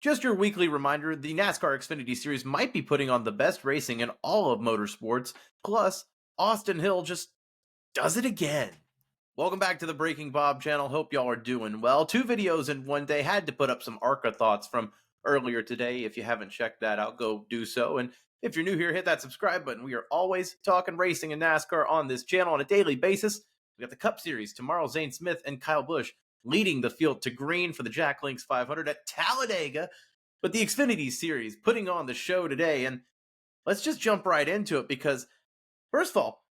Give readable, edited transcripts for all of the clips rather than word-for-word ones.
Just your weekly reminder, the NASCAR Xfinity Series might be putting on the best racing in all of motorsports. Plus, Austin Hill just does it again. Welcome back to the Breaking Bob channel. Hope y'all are doing well. 2 videos in one day. Had to put up some ARCA thoughts from earlier today. If you haven't checked that out, go do so. And if you're new here, hit that subscribe button. We are always talking racing and NASCAR on this channel on a daily basis. We got the Cup Series tomorrow. Zane Smith and Kyle Busch leading the field to green for the Jack Links 500 at Talladega. But the Xfinity Series putting on the show today. And let's just jump right into it because, first of all,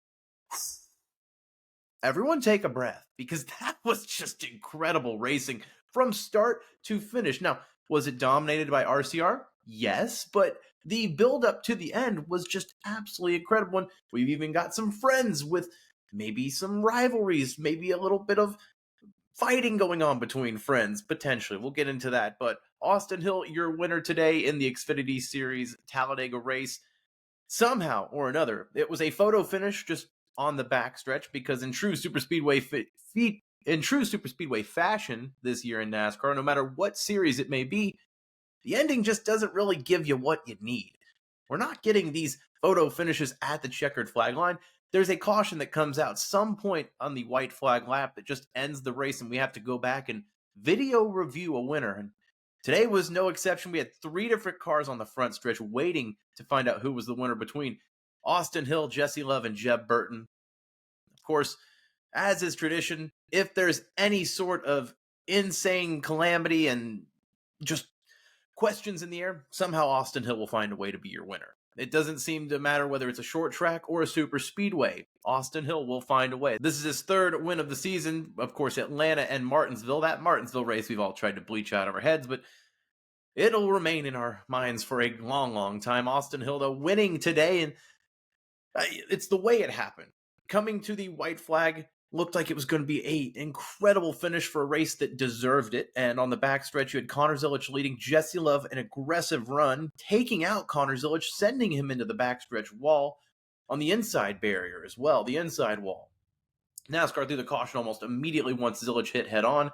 everyone take a breath because that was just incredible racing from start to finish. Now, was it dominated by RCR? Yes, but the build up to the end was just absolutely incredible. And we've even got some friends with maybe some rivalries, maybe a little bit of fighting going on between friends, potentially. We'll get into that. But Austin Hill, your winner today in the Xfinity Series Talladega race. Somehow or another, it was a photo finish just on the backstretch because in true superspeedway fashion this year in NASCAR, no matter what series it may be, the ending just doesn't really give you what you need. We're not getting these photo finishes at the checkered flag line. There's a caution that comes out some point on the white flag lap that just ends the race, and we have to go back and video review a winner. And today was no exception. We had 3 different cars on the front stretch waiting to find out who was the winner between Austin Hill, Jesse Love, and Jeb Burton. Of course, as is tradition, if there's any sort of insane calamity and just questions in the air, somehow Austin Hill will find a way to be your winner. It doesn't seem to matter whether it's a short track or a super speedway. Austin Hill will find a way. This is his 3rd win of the season. Of course, Atlanta and Martinsville. That Martinsville race we've all tried to bleach out of our heads, but it'll remain in our minds for a long, long time. Austin Hill, though, winning today, and it's the way it happened. Coming to the white flag, looked like it was going to be an incredible finish for a race that deserved it. And on the backstretch, you had Connor Zilisch leading Jesse Love, an aggressive run, taking out Connor Zilisch, sending him into the backstretch wall on the inside barrier as well, the inside wall. NASCAR threw the caution almost immediately once Zilisch hit head on.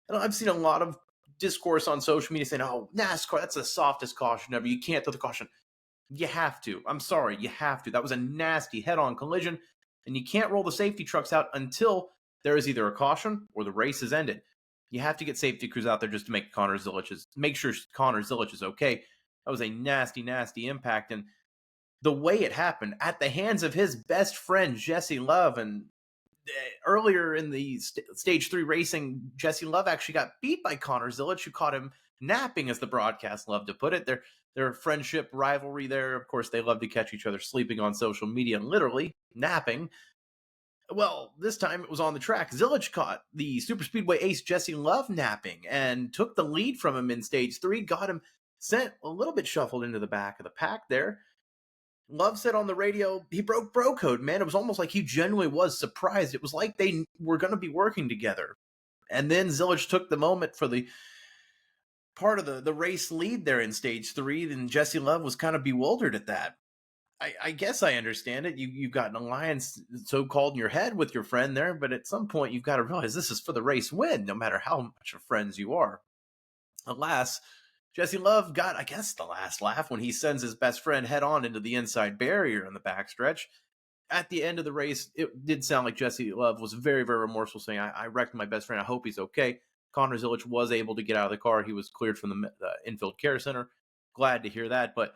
And I've seen a lot of discourse on social media saying, oh, NASCAR, that's the softest caution ever. You can't throw the caution. You have to. I'm sorry, you have to. That was a nasty head-on collision. And you can't roll the safety trucks out until there is either a caution or the race is ended. You have to get safety crews out there just to make sure Connor Zilisch is okay. That was a nasty, nasty impact. And the way it happened, at the hands of his best friend, Jesse Love, and earlier in the Stage 3 racing, Jesse Love actually got beat by Connor Zilisch, who caught him napping, as the broadcast loved to put it. Their friendship rivalry there. Of course, they love to catch each other sleeping on social media, literally napping. Well, this time it was on the track. Zilisch caught the superspeedway ace Jesse Love napping and took the lead from him in Stage 3, got him sent a little bit shuffled into the back of the pack there. Love said on the radio, he broke bro code, man. It was almost like he genuinely was surprised. It was like they were going to be working together. And then Zilisch took the moment for the part of the race lead there in Stage 3, and Jesse Love was kind of bewildered at that. I guess I understand it. You've got an alliance so-called in your head with your friend there, but at some point you've got to realize this is for the race win, no matter how much of friends you are. Alas, Jesse Love got, I guess, the last laugh when he sends his best friend head-on into the inside barrier in the backstretch. At the end of the race, it did sound like Jesse Love was very, very remorseful, saying, I wrecked my best friend. I hope he's okay. Connor Zilisch was able to get out of the car. He was cleared from the infield care center. Glad to hear that. But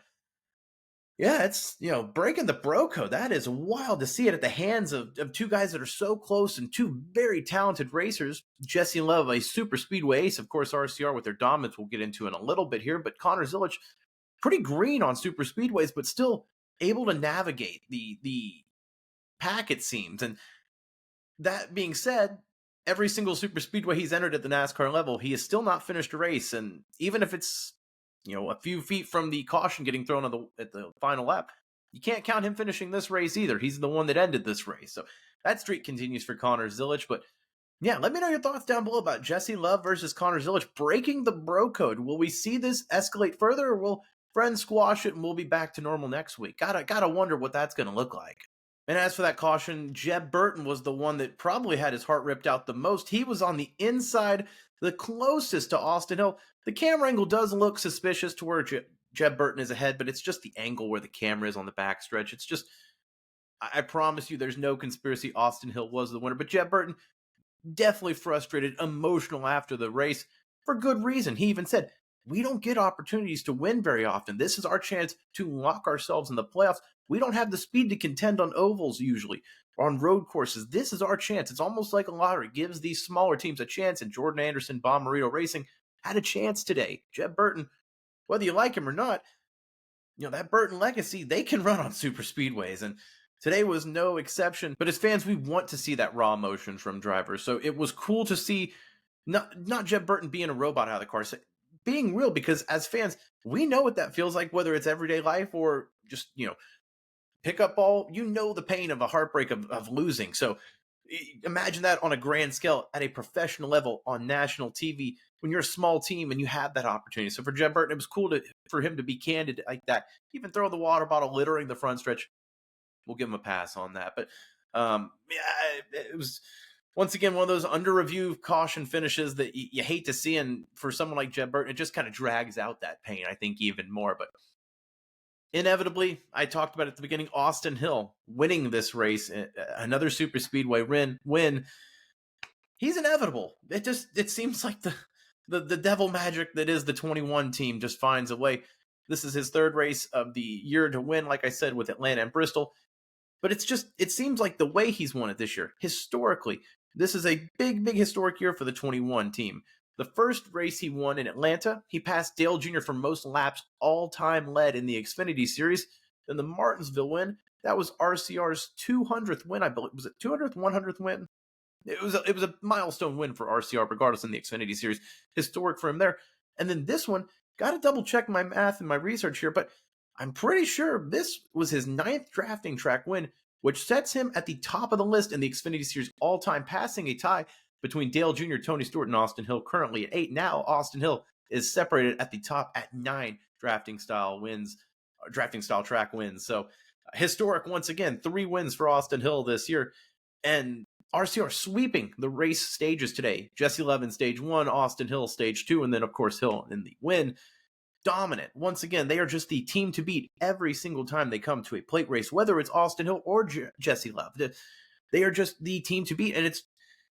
yeah, it's, breaking the bro code. That is wild to see it at the hands of 2 guys that are so close and 2 very talented racers. Jesse Love, a super speedway ace. Of course, RCR with their dominance we'll get into in a little bit here. But Connor Zilisch, pretty green on super speedways, but still able to navigate the pack, it seems. And that being said, every single super speedway he's entered at the NASCAR level, he has still not finished a race. And even if it's a few feet from the caution getting thrown at the final lap, you can't count him finishing this race either. He's the one that ended this race. So that streak continues for Connor Zilisch. But yeah, let me know your thoughts down below about Jesse Love versus Connor Zilisch breaking the bro code. Will we see this escalate further, or will friends squash it and we'll be back to normal next week? Gotta wonder what that's going to look like. And as for that caution, Jeb Burton was the one that probably had his heart ripped out the most. He was on the inside, the closest to Austin Hill. The camera angle does look suspicious to where Jeb Burton is ahead, but it's just the angle where the camera is on the backstretch. It's just, I promise you, there's no conspiracy. Austin Hill was the winner, but Jeb Burton definitely frustrated, emotional after the race for good reason. He even said, "We don't get opportunities to win very often. This is our chance to lock ourselves in the playoffs. We don't have the speed to contend on ovals usually or on road courses. This is our chance." It's almost like a lottery. It gives these smaller teams a chance, and Jordan Anderson, Bommarito Racing had a chance today. Jeb Burton, whether you like him or not, that Burton legacy, they can run on super speedways, and today was no exception. But as fans, we want to see that raw emotion from drivers. So it was cool to see not Jeb Burton being a robot out of the car, being real, because as fans, we know what that feels like, whether it's everyday life or just, pickup ball. The pain of a heartbreak of losing. So imagine that on a grand scale at a professional level on national TV when you're a small team and you have that opportunity. So for Jeb Burton, it was cool for him to be candid like that. Even throw the water bottle littering the front stretch. We'll give him a pass on that. But yeah, it was once again one of those under review caution finishes that you hate to see. And for someone like Jeb Burton, it just kind of drags out that pain, I think, even more. But inevitably, I talked about it at the beginning, Austin Hill winning this race, another super speedway win. He's inevitable. It seems like the devil magic that is the 21 team just finds a way. This is his third race of the year to win, like I said, with Atlanta and Bristol. But it seems like the way he's won it this year, historically, this is a big, big historic year for the 21 team. The first race he won in Atlanta, he passed Dale Jr. for most laps all-time led in the Xfinity Series. Then the Martinsville win, that was RCR's 200th win, I believe. Was it 200th, 100th win? It was a milestone win for RCR, regardless, in the Xfinity Series. Historic for him there. And then this one, got to double check my math and my research here, but I'm pretty sure this was his 9th drafting track win, which sets him at the top of the list in the Xfinity Series all-time, passing a tie between Dale Jr., Tony Stewart, and Austin Hill, currently at 8. Now Austin Hill is separated at the top at 9 drafting style track wins. So historic once again, 3 wins for Austin Hill this year. And RCR sweeping the race stages today. Jesse Levin stage 1, Austin Hill stage 2, and then of course Hill in the win. Dominant. Once again, they are just the team to beat every single time they come to a plate race, whether it's Austin Hill or Jesse Love. They are just the team to beat, and it's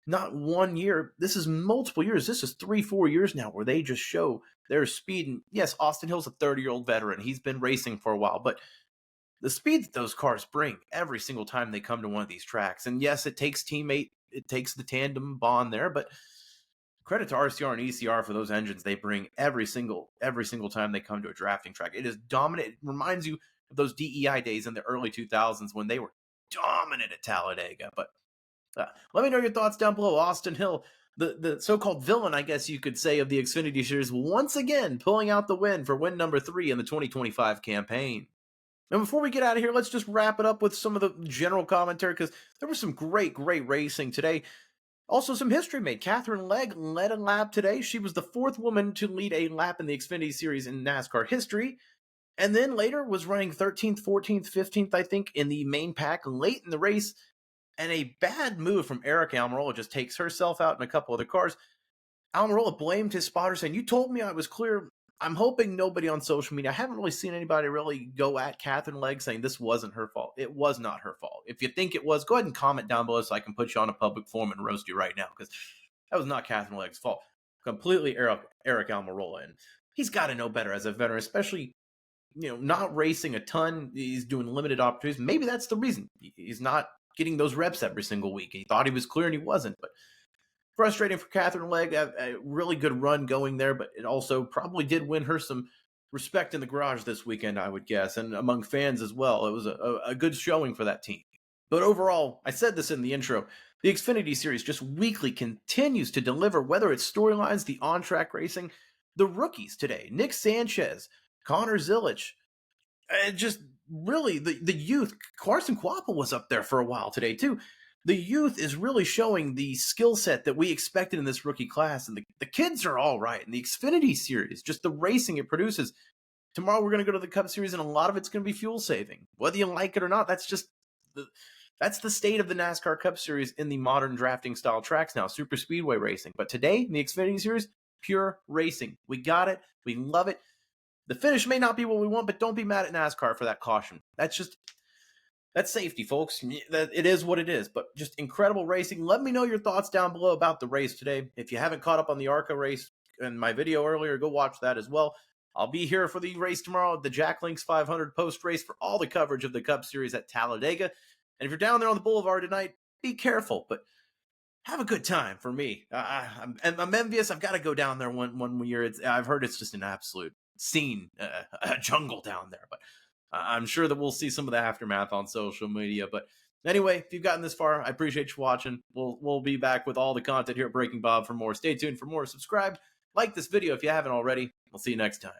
not 1 year. This is multiple years. This is 3-4 years now where they just show their speed. And yes, Austin Hill's a 30-year-old veteran. He's been racing for a while, but the speed that those cars bring every single time they come to one of these tracks. And yes, it takes it takes the tandem bond there, but credit to RCR and ECR for those engines they bring every single time they come to a drafting track. It is dominant. It reminds you of those DEI days in the early 2000s when they were dominant at Talladega. But let me know your thoughts down below. Austin Hill, the so-called villain, I guess you could say, of the Xfinity Series, once again pulling out the win for win number 3 in the 2025 campaign. And before we get out of here, let's just wrap it up with some of the general commentary, because there was some great racing today. Also, some history made. Catherine Legge led a lap today. She was the 4th woman to lead a lap in the Xfinity Series in NASCAR history. And then later was running 13th, 14th, 15th, I think, in the main pack late in the race. And a bad move from Erica Almirola just takes herself out and a couple other cars. Almirola blamed his spotter, saying, "You told me I was clear." I'm hoping nobody on social media, I haven't really seen anybody really go at Catherine Legge saying this wasn't her fault. It was not her fault. If you think it was, go ahead and comment down below so I can put you on a public forum and roast you right now, because that was not Catherine Legge's fault. Completely Eric Almirola. And he's got to know better as a veteran, especially, not racing a ton. He's doing limited opportunities. Maybe that's the reason. He's not getting those reps every single week. He thought he was clear and he wasn't, but frustrating for Catherine Legge. A really good run going there, but it also probably did win her some respect in the garage this weekend, I would guess, and among fans as well. It was a good showing for that team. But overall, I said this in the intro, the Xfinity Series just weekly continues to deliver, whether it's storylines, the on-track racing, the rookies today, Nick Sanchez, Connor Zilisch, just really the youth. Carson Quapple was up there for a while today too. The youth is really showing the skill set that we expected in this rookie class. And the kids are all right. And the Xfinity Series, just the racing it produces. Tomorrow we're going to go to the Cup Series, and a lot of it's going to be fuel saving. Whether you like it or not, that's just that's the state of the NASCAR Cup Series in the modern drafting style tracks now, super speedway racing. But today, in the Xfinity Series, pure racing. We got it. We love it. The finish may not be what we want, but don't be mad at NASCAR for that caution. That's safety, folks. It is what it is, but just incredible racing. Let me know your thoughts down below about the race today. If you haven't caught up on the ARCA race in my video earlier, go watch that as well. I'll be here for the race tomorrow, the Jack Links 500 post race, for all the coverage of the Cup Series at Talladega. And if you're down there on the boulevard tonight, be careful, but have a good time. For me, I'm envious. I've got to go down there one year. I've heard it's just an absolute scene, a jungle down there. But I'm sure that we'll see some of the aftermath on social media. But anyway, if you've gotten this far, I appreciate you watching. We'll be back with all the content here at Breaking Bob for more. Stay tuned for more. Subscribe, like this video if you haven't already. We'll see you next time.